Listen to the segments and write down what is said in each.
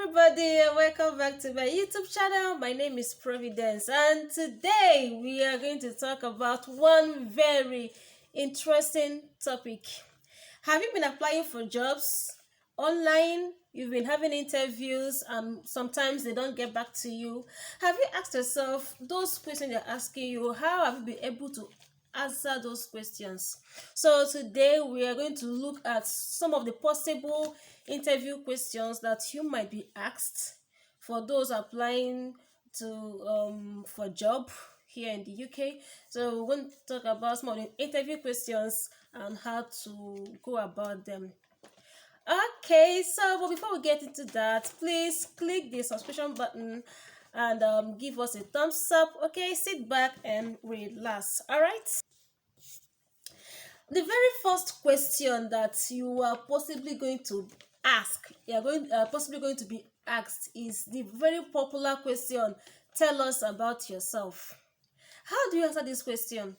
everybody, and welcome back to my YouTube channel. My name is Providence, and today we are going to talk about one very interesting topic. Have you been applying for jobs online? You've been having interviews and sometimes they don't get back to you. Have you asked yourself those questions they're asking you? How have you been able to answer those questions? So today we are going to look at some of the possible interview questions that you might be asked for those applying to for job here in the UK. So we're going to talk about some of the interview questions and how to go about them. Okay, so but before we get into that, please click the subscription button and give us a thumbs up. Okay, sit back and relax. All right. The very first question that you are possibly going to ask, you're going possibly going to be asked, is the very popular question: tell us about yourself. How do you answer this question?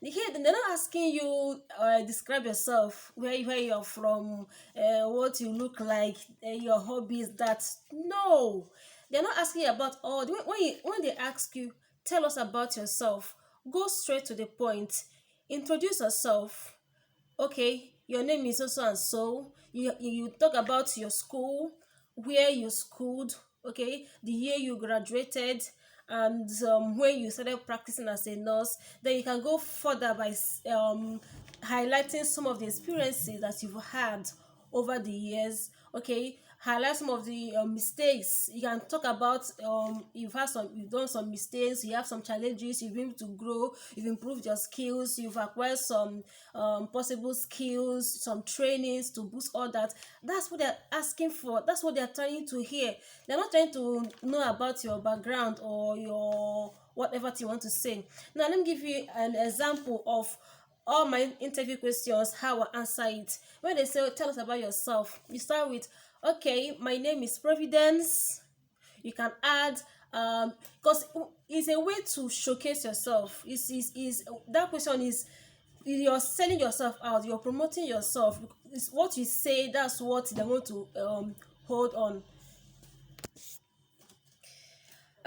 Here they're not asking you describe yourself, where you're from, what you look like, your hobbies. That no, they're not asking you about all. When they ask you, tell us about yourself, go straight to the point. Introduce yourself. Okay, your name is so and so. You talk about your school, where you schooled, okay, the year you graduated, and when you started practicing as a nurse. Then you can go further by highlighting some of the experiences that you've had over the years. Okay, highlight some of the mistakes. You can talk about you've done some mistakes, you have some challenges, you've been able to grow, you've improved your skills, you've acquired some possible skills, some trainings to boost all that. That's what they're asking for. That's what they're trying to hear. They're not trying to know about your background or your whatever you want to say. Now let me give you an example of all my interview questions, how I answer it. When they say, tell us about yourself, you start with, okay, my name is Providence. You can add, because it's a way to showcase yourself. Is that question is, you're selling yourself out, you're promoting yourself. It's what you say, that's what they want to hold on.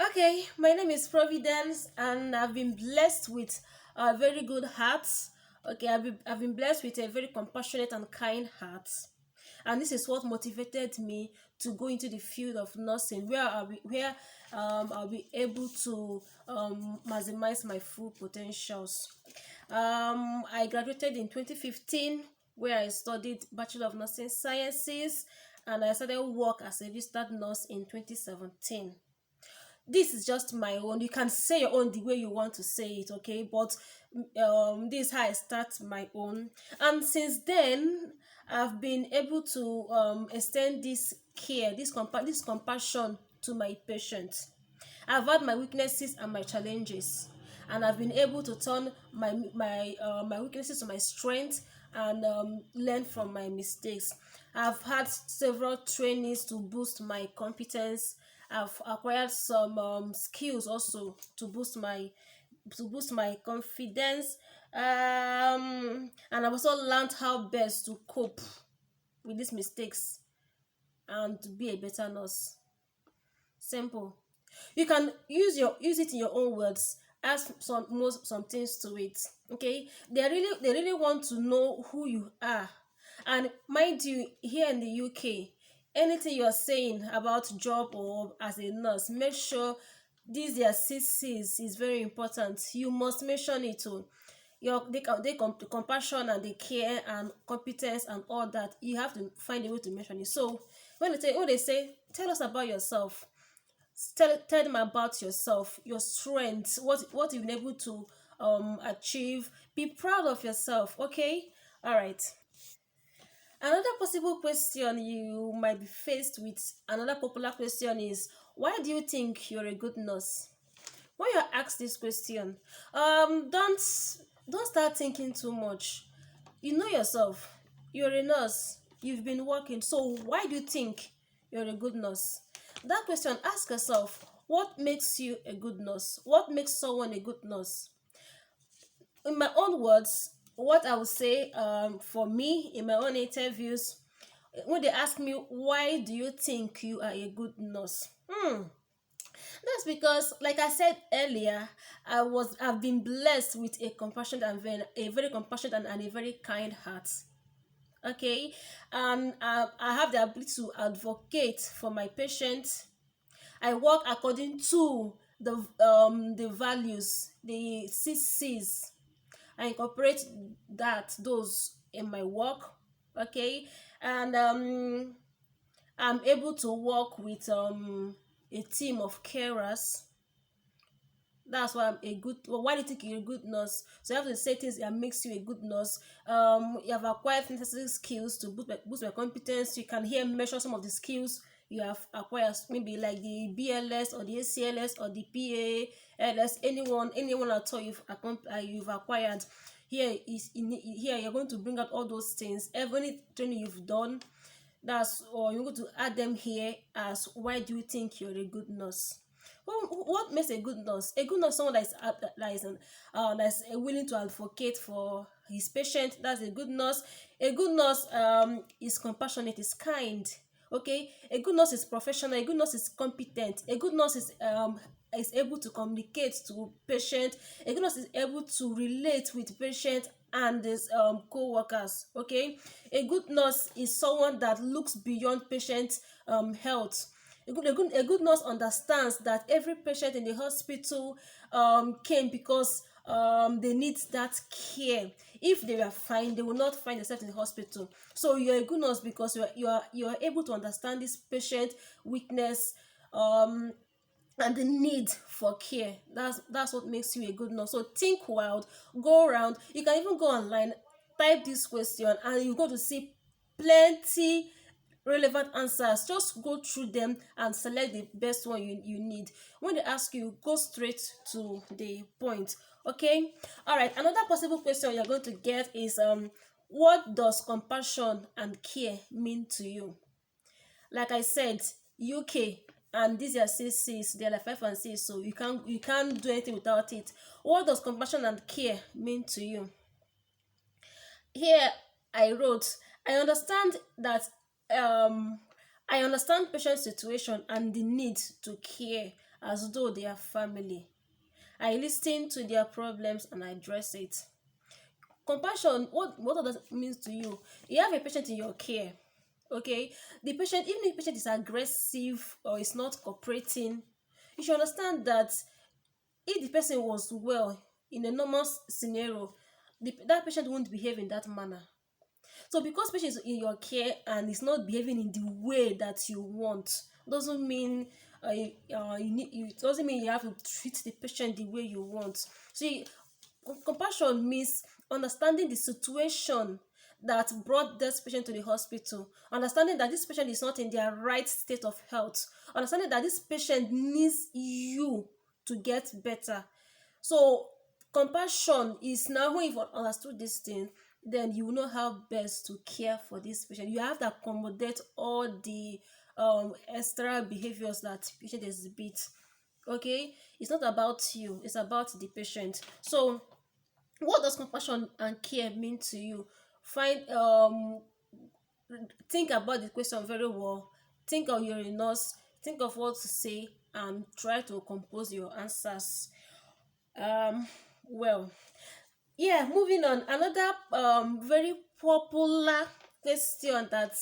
Okay, my name is Providence, and I've been blessed with a very good heart. Okay, I've been blessed with a very compassionate and kind heart. And this is what motivated me to go into the field of nursing, where I'll be able to maximize my full potentials. I graduated in 2015, where I studied Bachelor of Nursing Sciences, and I started work as a registered nurse in 2017. This is just my own. You can say your own the way you want to say it, okay? But this is how I start my own. And since then, I've been able to extend this care, this compassion to my patients. I've had my weaknesses and my challenges, and I've been able to turn my weaknesses to my strength and learn from my mistakes. I've had several trainings to boost my competence. I've acquired some skills also to boost my confidence, and I've also learned how best to cope with these mistakes and to be a better nurse. Simple. You can use it in your own words. Add some things to it. Okay, they really want to know who you are. And mind you, here in the UK, anything you're saying about job or as a nurse, make sure these their CCs is very important. You must mention it too. The compassion and the care and competence and all that, you have to find a way to mention it. So when they say tell us about yourself, tell them about yourself, your strengths, what you've been able to achieve. Be proud of yourself. Okay, all right. Another possible question you might be faced with, another popular question is, why do you think you're a good nurse? When you're asked this question, don't start thinking too much. You know yourself. You're a nurse. You've been working. So why do you think you're a good nurse? That question, ask yourself, what makes you a good nurse? What makes someone a good nurse? In my own words, what I would say for me in my own interviews, when they ask me, why do you think you are a good nurse? That's because, like I said earlier, I've been blessed with a very compassionate and a very kind heart. Okay, and I have the ability to advocate for my patients. I work according to the values, the CCs. I incorporate those in my work. Okay, and I'm able to work with a team of carers. That's why I'm a good. Well, why do you think you're a good nurse? So you have to say things that makes you a good nurse. You have acquired necessary skills to boost my competence. You can here measure some of the skills you have acquired, maybe like the BLS or the ACLS or the PALS. Anyone at all you've acquired. Here you're going to bring out all those things. Every training you've done, or you're going to add them here as why do you think you're a good nurse. What makes a good nurse? A good nurse is someone that's willing to advocate for his patient. That's a good nurse. A good nurse is compassionate, is kind. Okay, a good nurse is professional. A good nurse is competent. A good nurse is able to communicate to patient. A good nurse is able to relate with patient and his co-workers. Okay, a good nurse is someone that looks beyond patient health. A good nurse understands that every patient in the hospital came because they need that care. If they were fine, they will not find themselves in the hospital. So you're a good nurse because you are able to understand this patient weakness, and the need for care. That's what makes you a good nurse. So think wild, go around. You can even go online, type this question, and you're going to see plenty relevant answers. Just go through them and select the best one you need. When they ask you, go straight to the point. Okay, all right. Another possible question you're going to get is what does compassion and care mean to you? Like I said, UK and these are CCs, they're like 5 and 6, so you can't do anything without it. What does compassion and care mean to you? Here I wrote, I understand that um I understand patient situation and the need to care as though they are family. I listen to their problems and I address it. Compassion, what does it mean to you? You have a patient in your care. Okay, the patient, even if the patient is aggressive or is not cooperating, you should understand that if the person was well in a normal scenario, that patient won't behave in that manner. So because patient is in your care and is not behaving in the way that you want, doesn't mean it doesn't mean you have to treat the patient the way you want. See, compassion means understanding the situation that brought this patient to the hospital, understanding that this patient is not in their right state of health, understanding that this patient needs you to get better. So compassion is, now when you've understood this thing, then you know how best to care for this patient. You have to accommodate all the extra behaviors that patient exhibit. Okay, it's not about you, it's about the patient. So what does compassion and care mean to you? Find Think about the question very well. Think of your nurse, think of what to say, and try to compose your answers. um well, yeah, moving on. Another very popular question that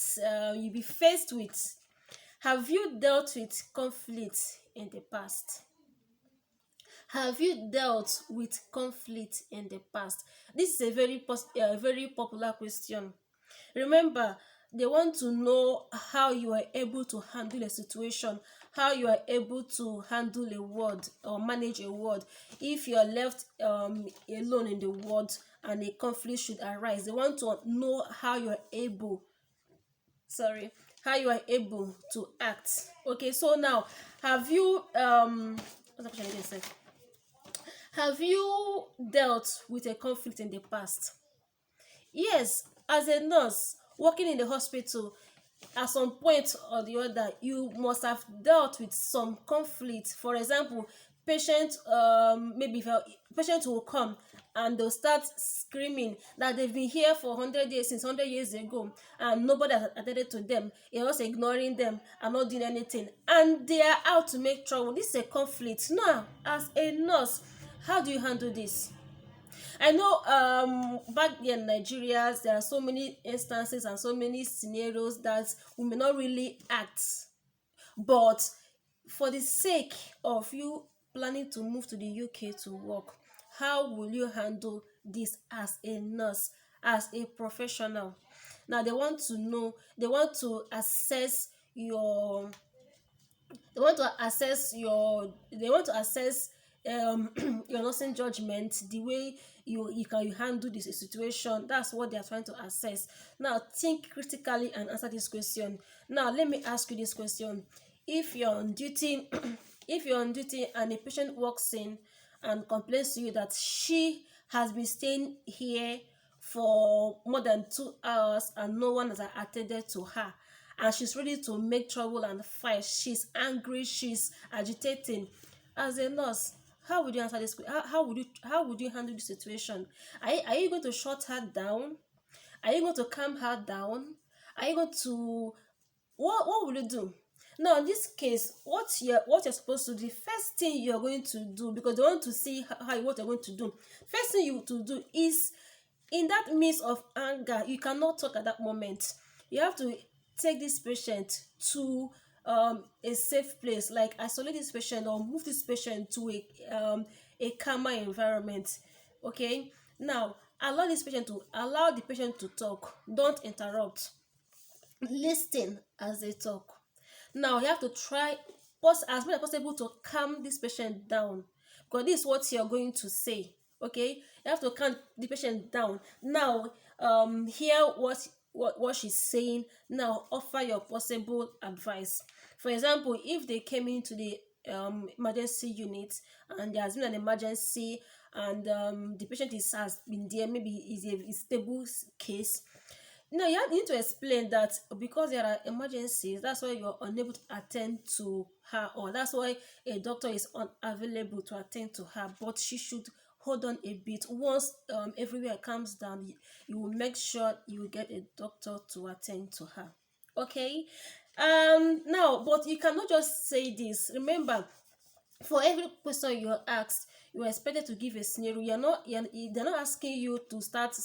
you'll be faced with: have you dealt with conflict in the past? Have you dealt with conflict in the past? This is a very popular question. Remember, they want to know how you are able to handle a situation, how you are able to handle a word or manage a word. If you are left alone in the word and a conflict should arise, they want to know how you are able, sorry, how you are able to act. Okay, so now, have you what's the question again, sir? Have you dealt with a conflict in the past? Yes, as a nurse working in the hospital, at some point or the other, you must have dealt with some conflict. For example, patient maybe if a patient will come and they'll start screaming that they've been here for 100 years, since 100 years ago, and nobody has attended to them. You're just ignoring them and not doing anything, and they are out to make trouble. This is a conflict. Now, as a nurse, how do you handle this? I know back in Nigeria there are so many instances and so many scenarios that we may not really act, but for the sake of you planning to move to the UK to work, how will you handle this as a nurse, as a professional? Now they want to know, they want to assess your, they want to assess your nursing judgment, the way you handle this situation. That's what they are trying to assess. Now think critically and answer this question. Now let me ask you this question. If you're on duty if you're on duty and a patient walks in and complains to you that she has been staying here for more than 2 hours and no one has attended to her, and she's ready to make trouble and fight, she's angry, she's agitating, as a nurse, how would you answer this? How would you handle the situation? Are you going to shut her down? Are you going to calm her down? Are you going to, what will you do? Now in this case, what you're supposed to do, the first thing you're going to do, because they want to see what you're going to do, first thing you to do is, in that midst of anger, you cannot talk at that moment. You have to take this patient to a safe place, like isolate this patient or move this patient to a calmer environment. Okay, now allow the patient to talk. Don't interrupt. Listen as they talk. Now you have to try as much as possible to calm this patient down, because this is what you're going to say. Okay, you have to calm the patient down. Now hear what she's saying. Now offer your possible advice. For example, if they came into the emergency unit and there has been an emergency, and the patient has been there, maybe is a stable case. No, you need to explain that because there are emergencies, that's why you're unable to attend to her, or that's why a doctor is unavailable to attend to her. But she should hold on a bit. Once everywhere calms down, you will make sure you will get a doctor to attend to her. Okay. Now, but you cannot just say this. Remember, for every question you are asked, you are expected to give a scenario. They're not asking you to start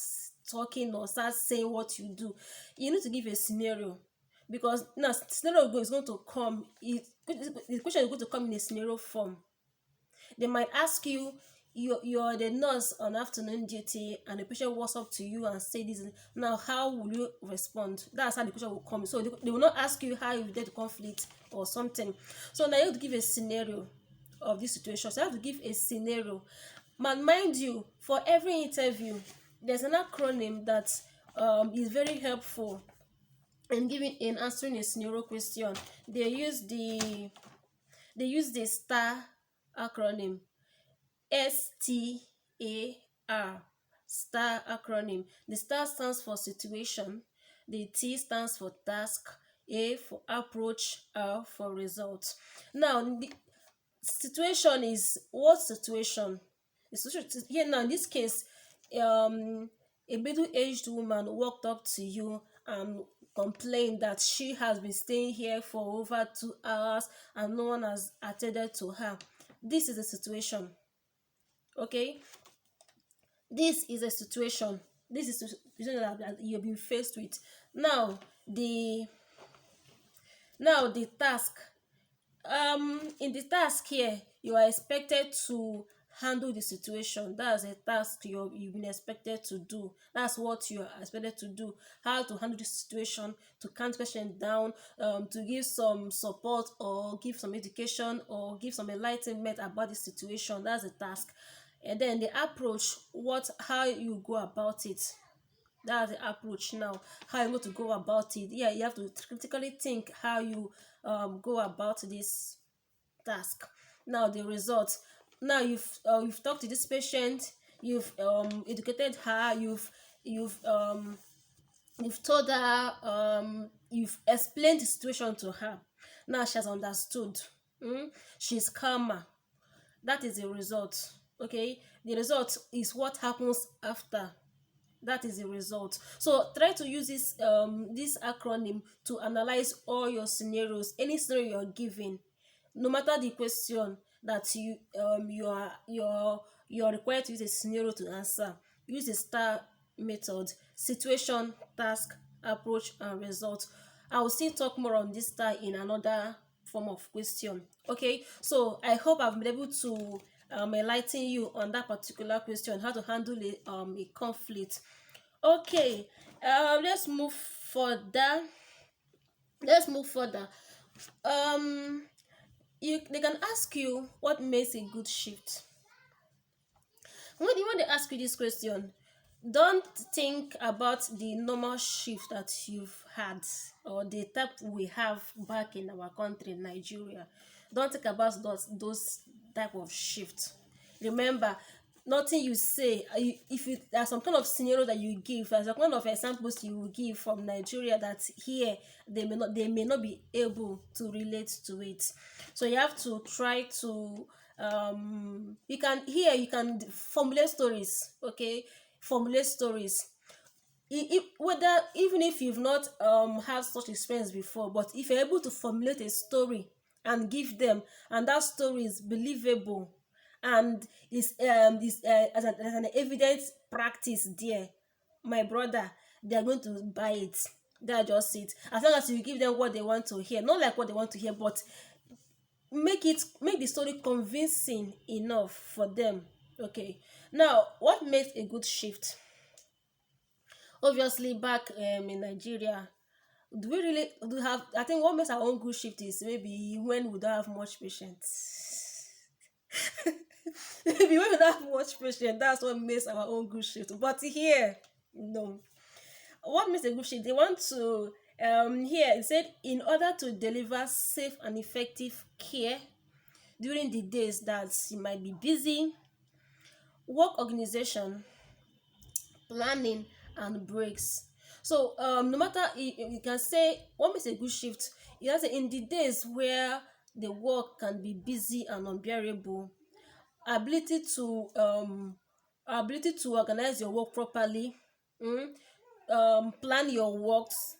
talking or start saying what you do. You need to give a scenario, because now scenario is going to come. The question is going to come in a scenario form. They might ask you, you're the nurse on afternoon duty and the patient walks up to you and say this. Now how will you respond? That's how the question will come. So they will not ask you how you get conflict or something. So now you have to give a scenario of this situation. So you have to give a scenario. But mind you, for every interview, there's an acronym that is very helpful in answering a scenario question. They use the STAR acronym. STAR, STAR acronym. The STAR stands for situation, the T stands for task, A for approach, R for result. Now the situation is what situation? The situation here now in this case, a middle-aged woman walked up to you and complained that she has been staying here for over 2 hours and no one has attended to her. This is the situation. Okay, this is a situation. This is a situation that you've been faced with. Now the task. In the task here, you are expected to handle the situation. That's a task you've been expected to do. That's what you are expected to do. How to handle the situation, to calm the patient down, to give some support or give some education or give some enlightenment about the situation. That's a task. And then the approach, how you go about it. That's the approach. Now how you going to go about it. Yeah, you have to critically think how you go about this task. Now the result. Now you've talked to this patient, you've educated her, you've told her, you've explained the situation to her. Now she has understood. She's calmer. That is the result. Okay, the result is what happens after. That is the result. So try to use this acronym to analyze all your scenarios, any scenario you're given, no matter the question that you're required to use a scenario to answer. Use the star method: situation, task, approach, and result. I will still talk more on this star in another form of question. Okay, so I hope I've been able to enlighten you on that particular question, how to handle a conflict. Okay, let's move further. Let's move further. um they can ask you what makes a good shift. When they ask you this question, don't think about the normal shift that you've had or the type we have back in our country, Nigeria. Don't think about those type of shift. Remember, nothing you say, if you there's some kind of scenario that you give, there's some kind of examples you will give from Nigeria that here they may not be able to relate to it. So you have to try to you can formulate stories. Okay, formulate stories. Whether even if you've not had such experience before, but if you're able to formulate a story and give them, and that story is believable and as an evidence practice there, my brother, they are going to buy it. That's just it. As long as you give them what they want to hear, not like what they want to hear, but make the story convincing enough for them. Okay, now what makes a good shift? Obviously, back in Nigeria, do we really do have? I think what makes our own good shift is maybe when we don't have much patience. Maybe when we don't have much patience, that's what makes our own good shift. But here, no. What makes a good shift? They want to here it said, in order to deliver safe and effective care during the days that you might be busy, work organization, planning, and breaks. So no matter, you can say what makes a good shift. You can say in the days where the work can be busy and unbearable, ability to organize your work properly, mm, plan your works,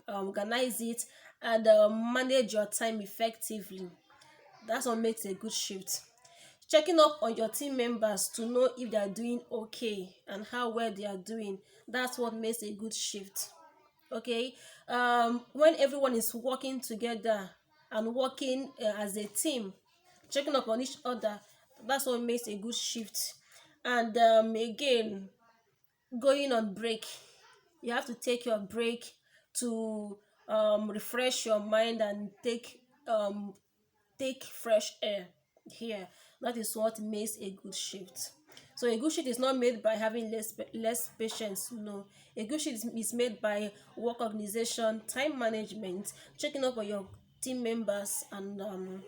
organize it, and manage your time effectively. That's what makes a good shift. Checking up on your team members to know if they are doing okay and how well they are doing. That's what makes a good shift. Okay, when everyone is working together and working as a team, checking up on each other, that's what makes a good shift. And again, going on break, you have to take your break to refresh your mind and take fresh air here. That is what makes a good shift. So a good shift is not made by having less patience. No, a good shift is made by work organization, time management, checking up on your team members, and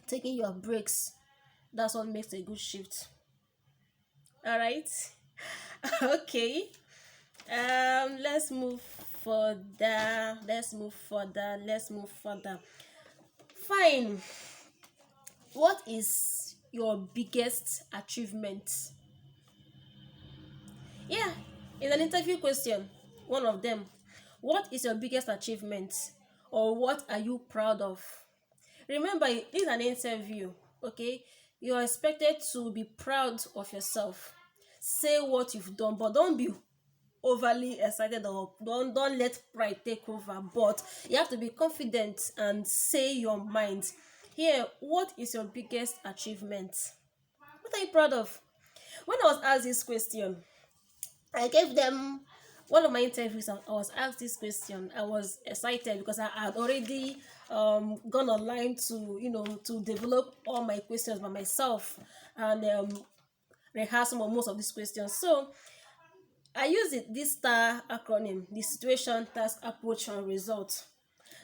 taking your breaks. That's what makes a good shift. All right. Okay. Let's move further. Let's move further. Fine. What is your biggest achievement? Yeah, it's an interview question. One of them. What is your biggest achievement? Or what are you proud of? Remember, this is an interview, okay? You are expected to be proud of yourself. Say what you've done, but don't be overly excited, or don't let pride take over. But you have to be confident and say your mind. Here, what is your biggest achievement? What are you proud of? When I was asked this question, I gave them one of my interviews. I was asked this question. I was excited because I had already gone online to to develop all my questions by myself and rehearse most of these questions. So I use this STAR acronym: the situation, task, approach, and result.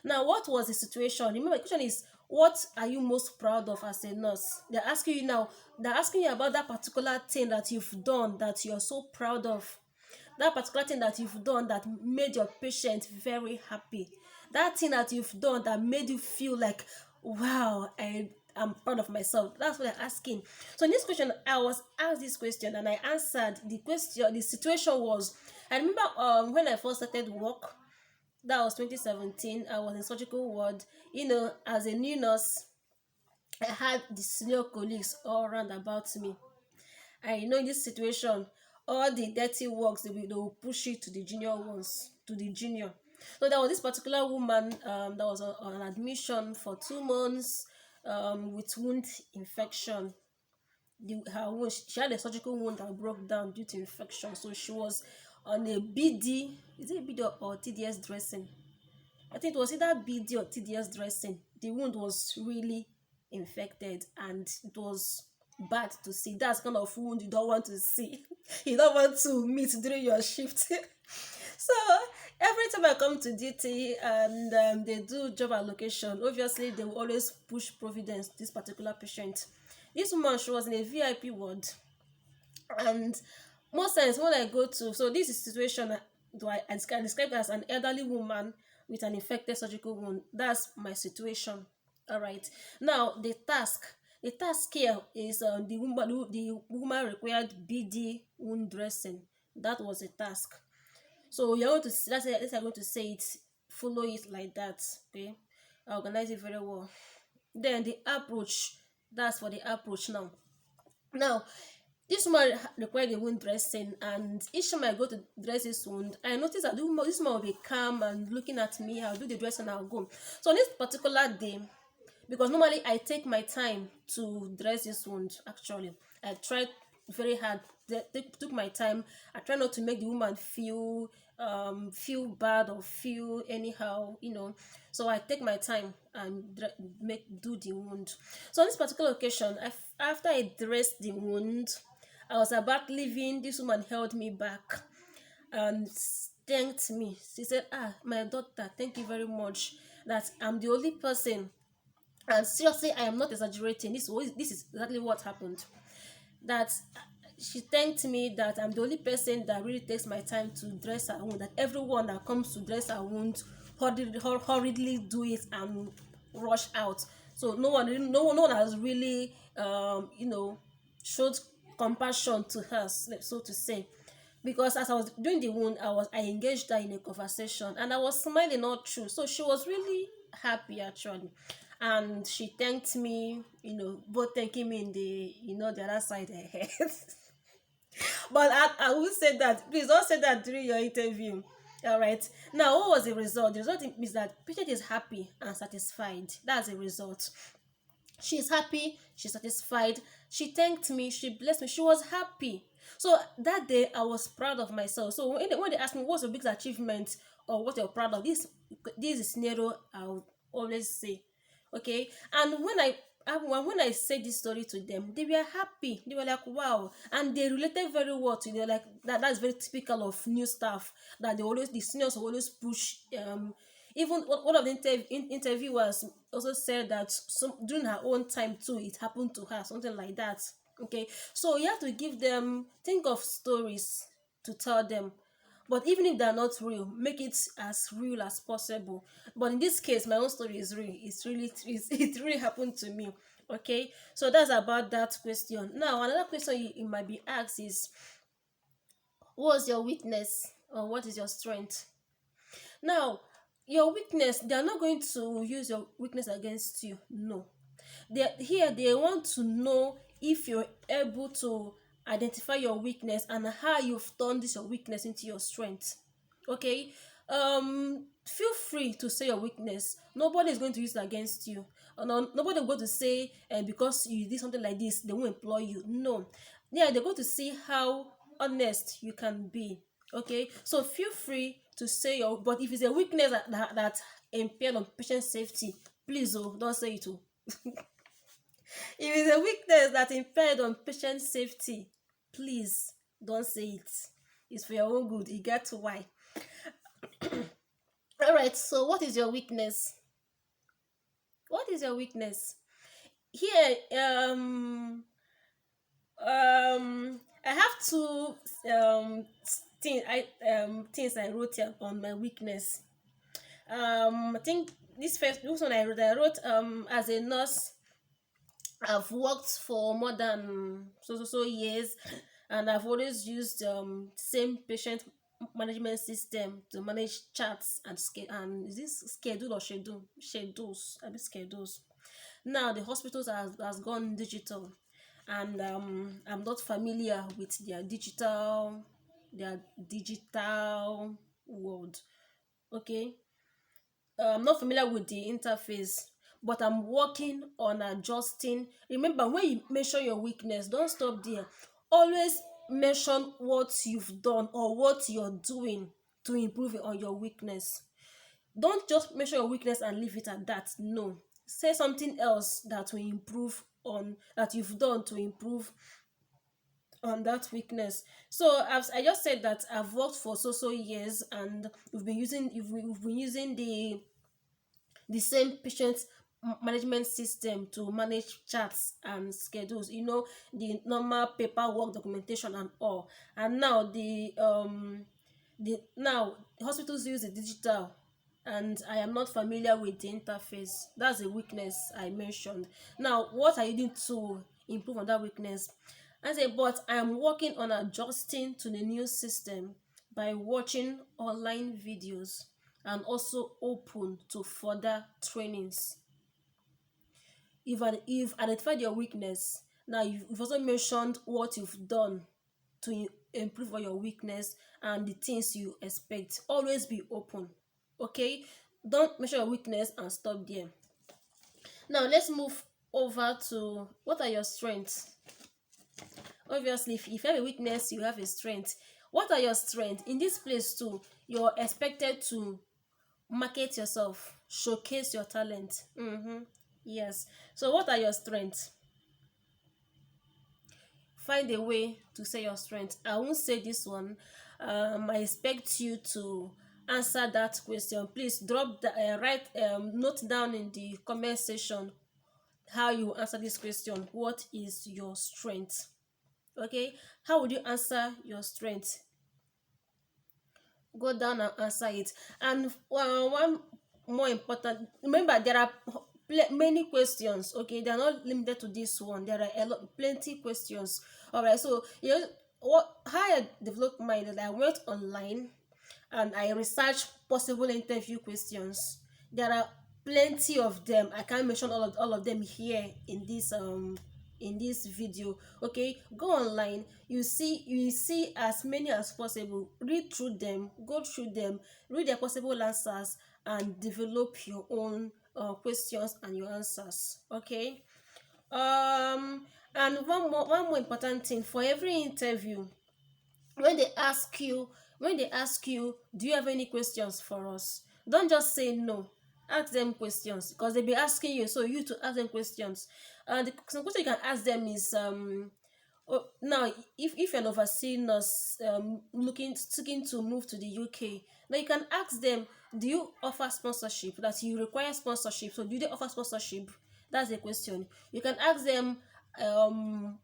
Now, what was the situation? Remember, the question is, what are you most proud of as a nurse? They're asking you about that particular thing that you've done that you're so proud of. That particular thing that you've done that made your patient very happy. That thing that you've done that made you feel like, wow, I'm proud of myself. That's what I'm asking. So in this question, I was asked this question and I answered the question. The situation was, I remember when I first started work, that was 2017. I was in surgical ward. As a new nurse, I had the senior colleagues all around about me. And in this situation, all the dirty works they will push it to the junior ones, to the junior. So there was this particular woman that was on admission for 2 months with wound infection. Her wound, she had a surgical wound that broke down due to infection. So she was on a BD, is it a BD or TDS dressing? I think it was either BD or TDS dressing. The wound was really infected and it was bad to see. That's kind of wound you don't want to see. You don't want to meet during your shift. So every time I come to duty and they do job allocation, obviously they will always push Providence, this particular patient. This woman, she was in a VIP ward, and most times when I go to, so this is situation I can describe as an elderly woman with an infected surgical wound. That's my situation. All right. Now the task here is the woman required BD wound dressing. That was a task. So you're going to that's I'm going to say it, follow it like that. Okay, I organize it very well. Then the approach, that's for the approach now. Now, this woman required a wound dressing, and each time I go to dress this wound, I notice that this woman will be calm and looking at me. I'll do the dressing and I'll go. So on this particular day, because normally I take my time to dress this wound, actually, I tried very hard, took my time. I try not to make the woman feel bad or feel anyhow, so I take my time and do the wound. So on this particular occasion, after I dressed the wound, I was about leaving. This woman held me back and thanked me. She said, my daughter, thank you very much, that I'm the only person, and seriously, I am not exaggerating, this is exactly what happened, that she thanked me that I'm the only person that really takes my time to dress her wound, that everyone that comes to dress her wound hurriedly do it and rush out. So no one has really showed compassion to her, so to say, because as I was doing the wound, I engaged her in a conversation and I was smiling all through. So she was really happy actually, and she thanked me, both thanking me in the other side of her head. But I will say that, please don't say that during your interview. All right. Now, what was the result? The result is that patient is happy and satisfied. That's the result. She's happy, she's satisfied, she thanked me, she blessed me, she was happy. So that day I was proud of myself. So when they ask me what's your biggest achievement or what you're proud of, this is scenario I would always say. Okay. And when I said this story to them, they were happy. They were like, wow. And they related very well to it. Like that's very typical of new staff, that the seniors always push. Even one of the interviewers also said that during her own time too, it happened to her, something like that. Okay, so you have to think of stories to tell them, but even if they're not real, make it as real as possible. But in this case, my own story is real. It really happened to me. Okay, so that's about that question. Now another question you might be asked is, what's your weakness or what is your strength? Now, your weakness, they are not going to use your weakness against you. No. They want to know if you're able to identify your weakness and how you've turned this your weakness into your strength. Okay? Feel free to say your weakness. Nobody is going to use it against you. Nobody will go to say, because you did something like this, they won't employ you. No. Yeah, they're going to see how honest you can be. Okay, so feel free to say but if it's a weakness that impaired on patient safety, please don't say it. If it's a weakness that impaired on patient safety, please don't say it. It's for your own good. You get why. All right, so what is your weakness? What is your weakness? Here, I have two things I wrote here on my weakness. I think this one I wrote as a nurse, I've worked for more than so years, and I've always used same patient management system to manage charts and and is this schedule or schedules, I mean schedules. Now the hospitals has gone digital, and I'm not familiar with their digital world. Okay, I'm not familiar with the interface, but I'm working on adjusting. Remember, when you mention your weakness, don't stop there. Always mention what you've done or what you're doing to improve on your weakness. Don't just mention your weakness and leave it at that. No, say something else that will improve on that you've done to improve on that weakness. So as I just said that I've worked for years, and we've been using the same patient management system to manage charts and schedules, the normal paperwork documentation and all. And now the hospitals use the digital, and I am not familiar with the interface. That's a weakness I mentioned. Now, what are you doing to improve on that weakness? I say, but I'm working on adjusting to the new system by watching online videos and also open to further trainings. You've identified your weakness, now you've also mentioned what you've done to improve on your weakness and the things you expect. Always be open. Okay, don't measure your weakness and stop there. Now let's move over to what are your strengths. Obviously, if you have a weakness, you have a strength. What are your strengths in this place too? You're expected to market yourself, showcase your talent. Yes. So what are your strengths? Find a way to say your strengths. I won't say this one. I expect you to answer that question. Please drop the write note down in the comment section how you answer this question. What is your strength? Okay, how would you answer your strength? Go down and answer it. And one more important, remember there are many questions. Okay, they are not limited to this one. There are plenty questions. All right, so how I developed mine is I went online and I researched possible interview questions. There are plenty of them. I can't mention all of them here in this video. Okay, go online, you see as many as possible, read through them, go through them, read their possible answers, and develop your own questions and your answers. Okay, and one more important thing for every interview, when they ask you do you have any questions for us, don't just say no. Ask them questions, because they'll be asking you, so you to ask them questions. Some question you can ask them is now, if you're an overseas nurse, seeking to move to the UK, now you can ask them, do you offer sponsorship, that you require sponsorship, so do they offer sponsorship? That's a question. You can ask them um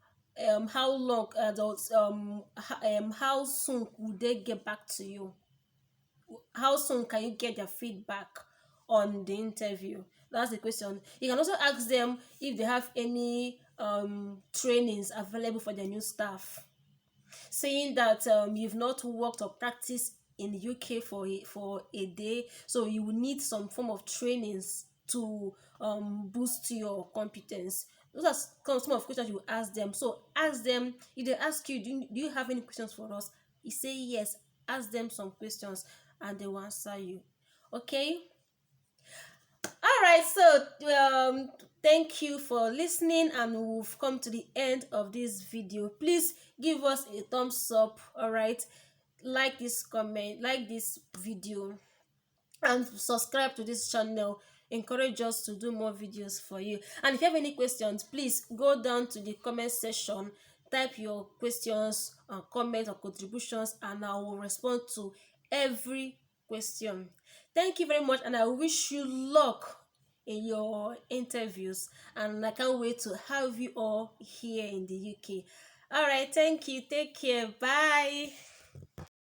how long adults how soon would they get back to you, how soon can you get their feedback on the interview? That's the question. You can also ask them if they have any trainings available for their new staff, saying that you've not worked or practiced in the UK for a day, so you will need some form of trainings to boost your competence. Those are some of questions you ask them. So ask them. If they ask you, do you have any questions for us? You say yes. Ask them some questions and they will answer you. Okay. All right, so thank you for listening, and we've come to the end of this video. Please give us a thumbs up. All right, like this video, and subscribe to this channel. Encourage us to do more videos for you. And if you have any questions, please go down to the comment section, type your questions, comments or contributions, and I will respond to every question. Thank you very much, and I wish you luck in your interviews, and I can't wait to have you all here in the UK. All right, thank you, take care, bye.